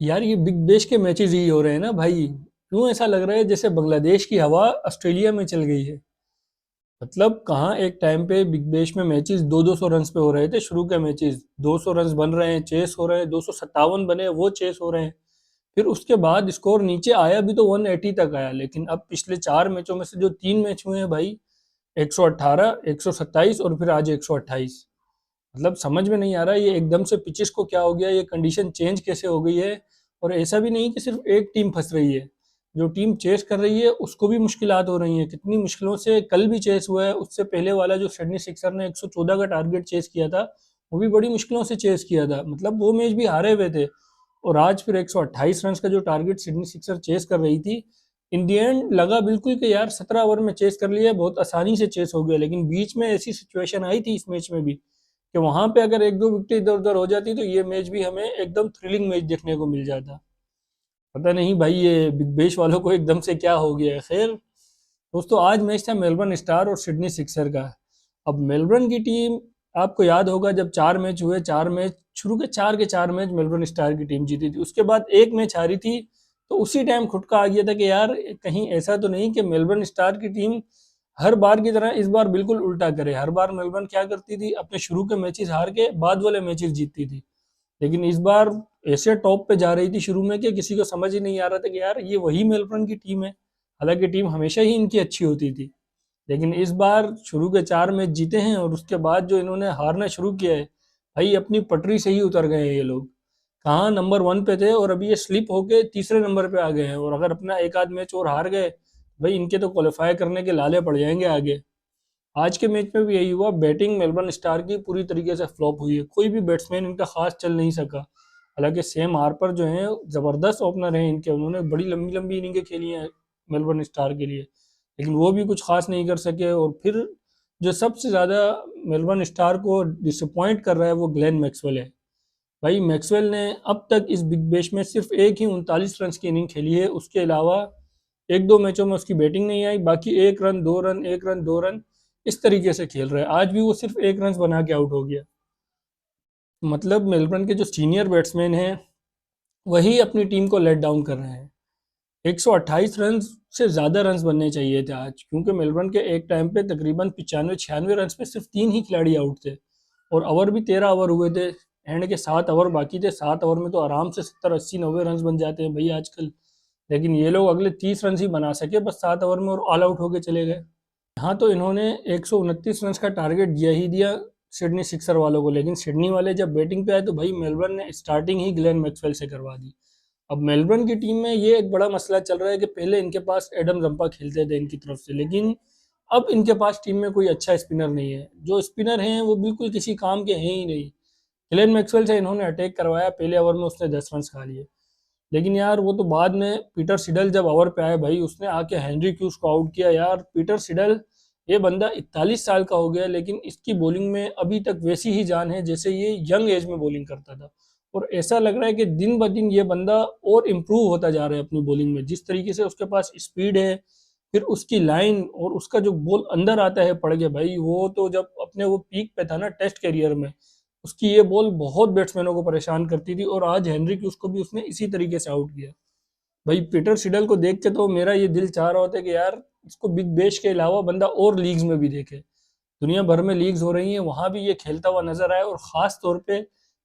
यार ये big bash के मैचेस ही हो रहे हैं ना भाई। क्यों ऐसा लग रहा है जैसे बांग्लादेश की हवा ऑस्ट्रेलिया में चल गई है। मतलब कहाँ एक टाइम पे बिग बैश में मैचेस 200 रन्स पे हो रहे थे, शुरू के मैचेस 200 रन्स बन रहे हैं, चेस हो रहे हैं, 257 बने वो चेस हो रहे हैं। फिर उसके बाद स्कोर नीचे आया भी तो 180 तक आया, लेकिन अब पिछले 4 मैचों में से जो 3 मैच हुए हैं भाई, 118, 127 और फिर आज 128। मतलब समझ में नहीं आ रहा ये एकदम से पिचेस को क्या हो गया, ये कंडीशन चेंज कैसे हो गई है। और ऐसा भी नहीं कि सिर्फ एक टीम फंस रही है, जो टीम चेस कर रही है उसको भी मुश्किलात हो रही हैं। कितनी मुश्किलों से कल भी चेस हुआ है, उससे पहले वाला जो सिडनी सिक्सर ने 114 का टारगेट चेस किया था, वो भी बड़ी मुश्किलों से चेस किया था, मतलब वो मैच भी हारे हुए थे। और आज फिर 128 रन का जो टारगेट सिडनी सिक्सर चेस कर रही थी, इन दी एंड लगा बिल्कुल कि यार 17 ओवर में चेस कर लिया, बहुत आसानी से चेस हो गया। लेकिन बीच में ऐसी सिचुएशन आई थी इस मैच में भी कि वहां पे अगर एक दो विकेट इधर उधर हो जाती तो ये मैच भी हमें एकदम थ्रिलिंग मैच देखने को मिल जाता। पता नहीं भाई ये बिग बैश वालों को एकदम से क्या हो गया है। खैर दोस्तों, आज मैच था मेलबर्न स्टार और सिडनी सिक्सर का। अब मेलबर्न की टीम, आपको याद होगा जब 4 मैच हुए, 4 मैच शुरू के 4 मैच मेलबर्न स्टार की टीम जीती थी, उसके बाद एक मैच हारी थी। तो उसी टाइम खुटका आ गया था कि यार कहीं ऐसा तो नहीं कि मेलबर्न स्टार की टीम हर बार की तरह इस बार बिल्कुल उल्टा करे। हर बार मेलबर्न क्या करती थी, अपने शुरू के मैचेस हार के बाद वाले मैचेस जीतती थी, लेकिन इस बार ऐसे टॉप पे जा रही थी शुरू में कि किसी को समझ ही नहीं आ रहा था कि यार ये वही मेलबर्न की टीम है। हालांकि टीम हमेशा ही इनकी अच्छी होती थी, लेकिन इस बार शुरू के 4 मैच जीते हैं और उसके बाद जो इन्होंने हारना शुरू किया है, भाई अपनी पटरी से ही उतर गए हैं ये लोग। कहाँ नंबर 1 पे थे और अभी ये स्लिप होके तीसरे नंबर पे आ गए हैं, और अगर अपना एक आध मैच और हार गए, भाई इनके तो क्वालिफाई करने के लाले पड़ जाएंगे आगे। आज के मैच में भी यही हुआ, बैटिंग मेलबर्न स्टार की पूरी तरीके से फ्लॉप हुई है, कोई भी बैट्समैन इनका खास चल नहीं सका। हालांकि सेम हार्पर जो हैं जबरदस्त ओपनर हैं इनके, उन्होंने बड़ी लंबी लंबी इनिंगें खेली हैं मेलबर्न स्टार के लिए, लेकिन वो भी कुछ खास नहीं कर सके। और फिर जो सबसे ज़्यादा मेलबर्न स्टार को डिसअपॉइंट कर रहा है वो ग्लेन मैक्सवेल है। भाई मैक्सवेल ने अब तक इस बिग बैश में सिर्फ एक ही 39 रन की इनिंग खेली है, उसके अलावा एक दो मैचों में उसकी बैटिंग नहीं आई, बाकी 1 रन 2 रन 1 रन 2 रन इस तरीके से खेल रहा है। आज भी वो सिर्फ 1 रन बना के आउट हो गया। मतलब मेलबर्न के जो सीनियर बैट्समैन हैं वही अपनी टीम को लेट डाउन कर रहे हैं। 128 रन से ज़्यादा रन बनने चाहिए थे आज, क्योंकि मेलबर्न के एक टाइम पे तकरीबन 95 96 रन पे सिर्फ 3 ही खिलाड़ी आउट थे, और ओवर भी 13 ओवर हुए थे। एंड के 7 ओवर बाकी थे, 7 ओवर में तो आराम से 70 80 90 रन बन जाते हैं भाई आजकल। लेकिन ये लोग अगले 30 रन ही बना सके बस 7 ओवर में, और ऑल आउट होके चले गए। हाँ तो इन्होंने 129 रन का टारगेट दिया ही दिया सिडनी सिक्सर वालों को, लेकिन सिडनी वाले जब बैटिंग पे आए तो भाई मेलबर्न ने स्टार्टिंग ही ग्लेन मैक्सवेल से करवा दी। अब मेलबर्न की टीम में ये एक बड़ा मसला चल रहा है कि पहले इनके पास एडम जंपा खेलते थे इनकी तरफ से, लेकिन अब इनके पास टीम में कोई अच्छा स्पिनर नहीं है। जो स्पिनर हैं वो बिल्कुल किसी काम के हैं ही नहीं। ग्लेन मैक्सवेल से इन्होंने अटैक करवाया, पहले ओवर में उसने 10 रन खा लिए, लेकिन यार वो तो बाद में पीटर सिडल जब ओवर पे आए भाई उसने आके हेनरी क्यूस को आउट किया। यार पीटर सिडल, ये बंदा 41 साल का हो गया, लेकिन इसकी बॉलिंग में अभी तक वैसी ही जान है जैसे ये यंग एज में बॉलिंग करता था। और ऐसा लग रहा है कि दिन ब दिन ये बंदा और इम्प्रूव होता जा रहा है अपनी बॉलिंग में। जिस तरीके से उसके पास स्पीड है, फिर उसकी लाइन और उसका जो बॉल अंदर आता है पड़ गया भाई, वो तो जब अपने वो पीक पे था ना टेस्ट करियर में, उसकी ये बॉल बहुत बैट्समैनों को परेशान करती थी, और आज हेनरी क्यूस को भी उसने इसी तरीके से आउट किया। भाई पीटर सिडल को देख के तो मेरा ये दिल चाह रहा होता है कि यार इसको बिग बैश के अलावा बंदा और लीग्स में भी देखे। दुनिया भर में लीग्स हो रही हैं, वहां भी ये खेलता हुआ नजर आए, और खास तौर पे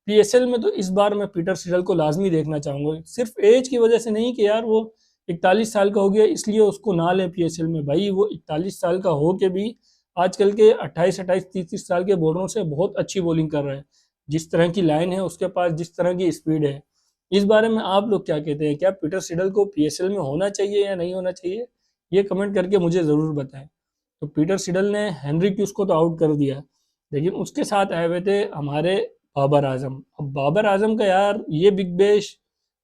पीएसएल में तो इस बार मैं पीटर सिडल को लाजमी देखना चाहूंगा। सिर्फ एज की वजह से नहीं कि यार वो 41 साल का हो गया इसलिए उसको ना लें पीएसएल में, भाई वो 41 साल का हो के भी आजकल के 28 28 30 30 साल के बॉलरों से बहुत अच्छी बॉलिंग कर रहा है। जिस तरह की लाइन है उसके पास, जिस तरह की स्पीड है। इस बारे में आप लोग क्या कहते हैं, क्या पीटर सिडल को पीएसएल में होना चाहिए या नहीं होना चाहिए? ये कमेंट करके मुझे ज़रूर बताएं। तो पीटर सिडल ने हेनरी क्यूस को तो आउट कर दिया, लेकिन उसके साथ आए हुए थे हमारे बाबर आजम। अब बाबर आजम का यार ये बिग बैश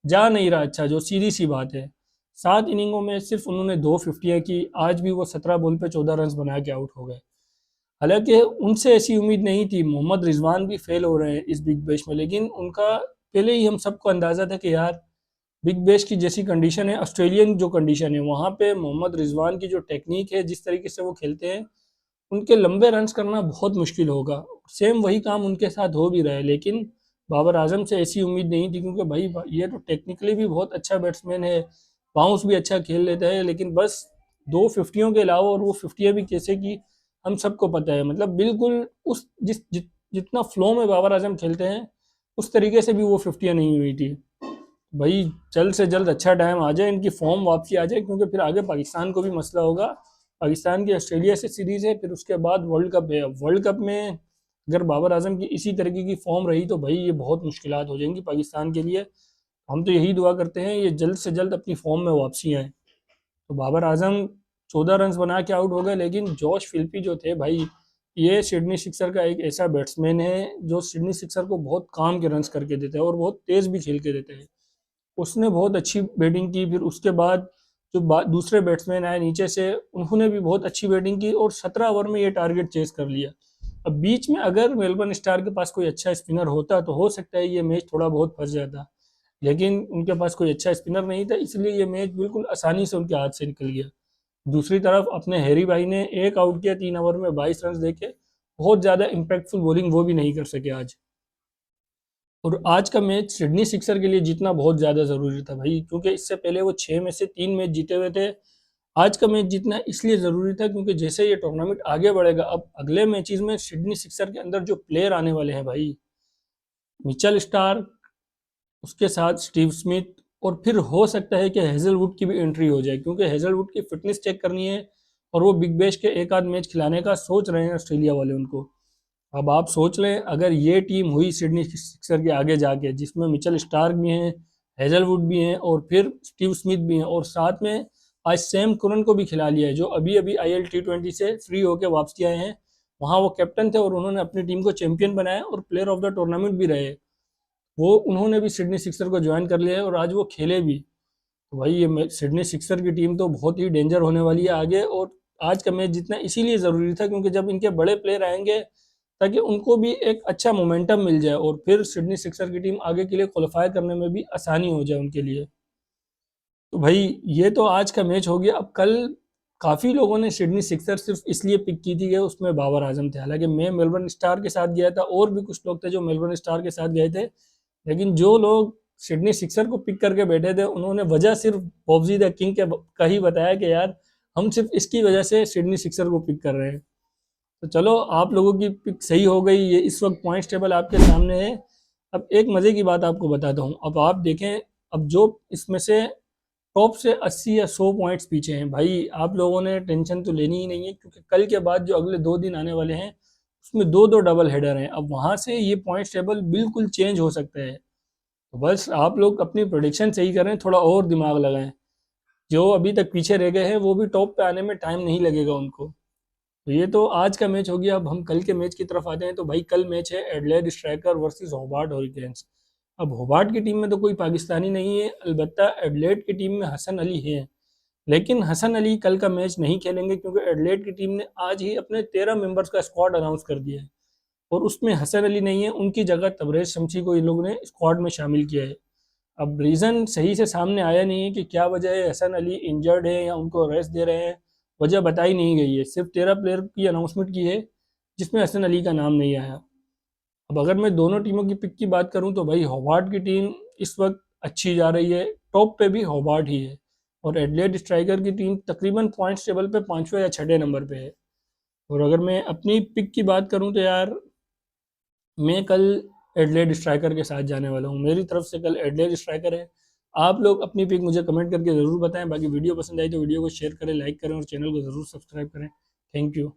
जा नहीं रहा अच्छा, जो सीधी सी बात है। 7 इनिंगों में सिर्फ उन्होंने 2 फिफ्टियाँ की, आज भी वो 17 बॉल पे 14 रन बना के आउट हो गए। हालांकि उनसे ऐसी उम्मीद नहीं थी। मोहम्मद रिजवान भी फेल हो रहे हैं इस बिग बैश में, लेकिन उनका पहले ही हम सबको अंदाजा था कि यार बिग बैश की जैसी कंडीशन है, ऑस्ट्रेलियन जो कंडीशन है वहाँ पे मोहम्मद रिजवान की जो टेक्निक है, जिस तरीके से वो खेलते हैं, उनके लंबे रन्स करना बहुत मुश्किल होगा। सेम वही काम उनके साथ हो भी रहा है, लेकिन बाबर आजम से ऐसी उम्मीद नहीं थी, क्योंकि भाई ये तो टेक्निकली भी बहुत अच्छा बैट्समैन है, बाउंस भी अच्छा खेल लेता है, लेकिन बस दो फिफ्टियों के अलावा, और वो फिफ्टियाँ भी कैसे की हम सबको पता है। मतलब बिल्कुल उस जितना फ्लो में बाबर आजम खेलते हैं, उस तरीके से भी वो फिफ्टियाँ नहीं हुई थी। भाई जल्द से जल्द अच्छा टाइम आ जाए, इनकी फॉर्म वापसी आ जाए, क्योंकि फिर आगे पाकिस्तान को भी मसला होगा। पाकिस्तान की ऑस्ट्रेलिया से सीरीज़ है, फिर उसके बाद वर्ल्ड कप है। वर्ल्ड कप में अगर बाबर आजम की इसी तरीके की फॉर्म रही तो भाई ये बहुत मुश्किलात हो जाएंगी पाकिस्तान के लिए। हम तो यही दुआ करते हैं ये जल्द से जल्द अपनी फॉर्म में वापसी आए। तो बाबर आजम 14 रन बना के आउट हो गए, लेकिन जॉश फिल्पी जो थे भाई, ये सिडनी सिक्सर का एक ऐसा बैट्समैन है जो सिडनी सिक्सर को बहुत काम के रन्स करके देते हैं और बहुत तेज़ भी खेल के देते हैं। उसने बहुत अच्छी बैटिंग की, फिर उसके बाद जो दूसरे बैट्समैन आए नीचे से, उन्होंने भी बहुत अच्छी बैटिंग की और 17 ओवर में ये टारगेट चेस कर लिया। अब बीच में अगर मेलबर्न स्टार के पास कोई अच्छा स्पिनर होता तो हो सकता है ये मैच थोड़ा बहुत फंस जाता, लेकिन उनके पास कोई अच्छा स्पिनर नहीं था, इसलिए ये मैच बिल्कुल आसानी से उनके हाथ से निकल गया। दूसरी तरफ अपने हैरी भाई ने एक आउट किया 3 ओवर में 22 रन देके, बहुत ज़्यादा इम्पैक्टफुल बॉलिंग वो भी नहीं कर सके आज। और आज का मैच सिडनी सिक्सर के लिए जीतना बहुत ज़्यादा ज़रूरी था भाई, क्योंकि इससे पहले वो 6 में से 3 मैच जीते हुए थे। आज का मैच जीतना इसलिए ज़रूरी था क्योंकि जैसे ये टूर्नामेंट आगे बढ़ेगा, अब अगले मैचेस में सिडनी सिक्सर के अंदर जो प्लेयर आने वाले हैं भाई, मिचेल स्टार्क, उसके साथ स्टीव स्मिथ, और फिर हो सकता है कि हेजलवुड की भी एंट्री हो जाए, क्योंकि हेजलवुड की फिटनेस चेक करनी है और वो बिग बैश के एक आध मैच खिलाने का सोच रहे हैं ऑस्ट्रेलिया वाले उनको। अब आप सोच लें, अगर ये टीम हुई सिडनी सिक्सर के आगे जाके, जिसमें मिचेल स्टार्क भी हैं, हेजलवुड भी हैं, और फिर स्टीव स्मिथ भी हैं, और साथ में आज सैम कुरन को भी खिला लिया है, जो अभी अभी IL T20 से फ्री होकर वापसी आए हैं। वहाँ वो कैप्टन थे और उन्होंने अपनी टीम को चैंपियन बनाया और प्लेयर ऑफ द टूर्नामेंट भी रहे। वो उन्होंने भी सिडनी सिक्सर को ज्वाइन कर लिया है और आज वो खेले भी। तो भाई ये सिडनी सिक्सर की टीम तो बहुत ही डेंजर होने वाली है आगे। और आज का मैच जीतना इसीलिए ज़रूरी था क्योंकि जब इनके बड़े प्लेयर आएंगे, ताकि उनको भी एक अच्छा मोमेंटम मिल जाए और फिर सिडनी सिक्सर की टीम आगे के लिए क्वालिफाई करने में भी आसानी हो जाए उनके लिए। तो भाई ये तो आज का मैच हो गया। अब कल काफ़ी लोगों ने सिडनी सिक्सर सिर्फ इसलिए पिक की थी कि उसमें बाबर आजम थे, हालांकि मैं मेलबर्न स्टार के साथ गया था और भी कुछ लोग थे जो मेलबर्न स्टार के साथ गए थे, लेकिन जो लोग सिडनी सिक्सर को पिक करके बैठे थे उन्होंने वजह सिर्फ बॉब्जी द किंग के का ही बताया कि यार हम सिर्फ इसकी वजह से सिडनी सिक्सर को पिक कर रहे हैं। तो चलो, आप लोगों की पिक सही हो गई। ये इस वक्त पॉइंट्स टेबल आपके सामने है। अब एक मज़े की बात आपको बताता हूँ। अब आप देखें, अब जो इसमें से टॉप से 80 या 100 पॉइंट्स पीछे हैं भाई, आप लोगों ने टेंशन तो लेनी ही नहीं है, क्योंकि कल के बाद जो अगले 2 दिन आने वाले हैं उसमें दो दो डबल हेडर हैं। अब वहाँ से ये पॉइंट्स टेबल बिल्कुल चेंज हो सकता है। तो बस आप लोग अपनी प्रोडिक्शन सही करें, थोड़ा और दिमाग लगाएं। जो अभी तक पीछे रह गए हैं वो भी टॉप पे आने में टाइम नहीं लगेगा उनको। तो ये तो आज का मैच हो गया। अब हम कल के मैच की तरफ आते हैं। तो भाई कल मैच है Adelaide striker versus Hobart hurricanes. अब होबार्ट की टीम में तो कोई पाकिस्तानी नहीं है, अलबत्ता एडलेड की टीम में हसन अली है, लेकिन हसन अली कल का मैच नहीं खेलेंगे क्योंकि एडलेड की टीम ने आज ही अपने 13 मेंबर्स का स्क्वाड अनाउंस कर दिया है और उसमें हसन अली नहीं है। उनकी जगह तबरेज शमसी को इन लोगों ने स्क्वाड में शामिल किया है। अब रीज़न सही से सामने आया नहीं है कि क्या वजह है, हसन अली इंजर्ड है या उनको रेस्ट दे रहे हैं, वजह बताई नहीं गई है। सिर्फ 13 प्लेयर की अनाउंसमेंट की है जिसमें हसन अली का नाम नहीं आया। अब अगर मैं दोनों टीमों की पिक की बात करूं तो भाई होबार्ट की टीम इस वक्त अच्छी जा रही है, टॉप पे भी होबार्ट ही है, और एडलेड स्ट्राइकर की टीम तकरीबन पॉइंट्स टेबल पे 5वें या 6ठे नंबर पे है। और अगर मैं अपनी पिक की बात करूं तो यार, मैं कल एडलेड स्ट्राइकर के साथ जाने वाला हूँ। मेरी तरफ से कल एडलेड स्ट्राइकर है। आप लोग अपनी पिक मुझे कमेंट करके ज़रूर बताएं। बाकी वीडियो पसंद आई तो वीडियो को शेयर करें, लाइक करें और चैनल को ज़रूर सब्सक्राइब करें। Thank you.